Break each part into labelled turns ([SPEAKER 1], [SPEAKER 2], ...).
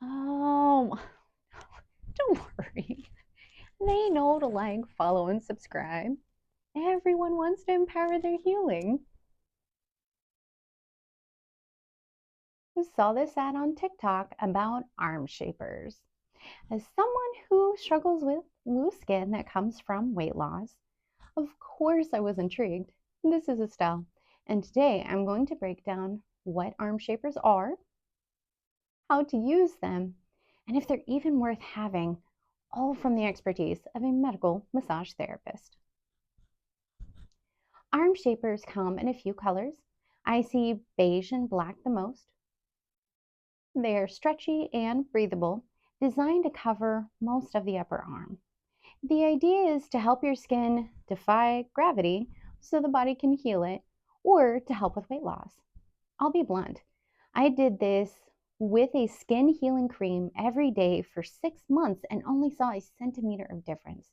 [SPEAKER 1] Oh, don't worry. They know to like, follow, and subscribe. Everyone wants to empower their healing. I saw this ad on TikTok about arm shapers. As someone who struggles with loose skin that comes from weight loss, of course I was intrigued. This is Estelle, and today I'm going to break down what arm shapers are, how to use them, and if they're even worth having, all from the expertise of a medical massage therapist. Arm shapers come in a few colors. I see beige and black the most. They are stretchy and breathable, designed to cover most of the upper arm. The idea is to help your skin defy gravity so the body can heal it, or to help with weight loss. I'll be blunt. I did this with a skin healing cream every day for 6 months and only saw a centimeter of difference.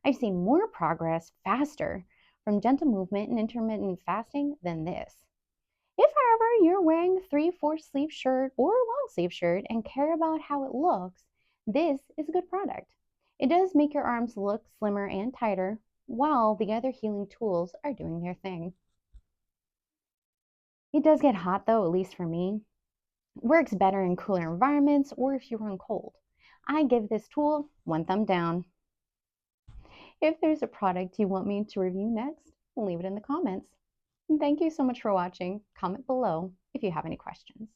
[SPEAKER 1] I've seen more progress faster from gentle movement and intermittent fasting than this. If, however, you're wearing a 3/4 sleeve shirt or a long sleeve shirt and care about how it looks, this is a good product. It does make your arms look slimmer and tighter while the other healing tools are doing their thing. It does get hot though, at least for me. Works better in cooler environments or if you run cold. I give this tool one thumb down. If there's a product you want me to review next, leave it in the comments. Thank you so much for watching. Comment below if you have any questions.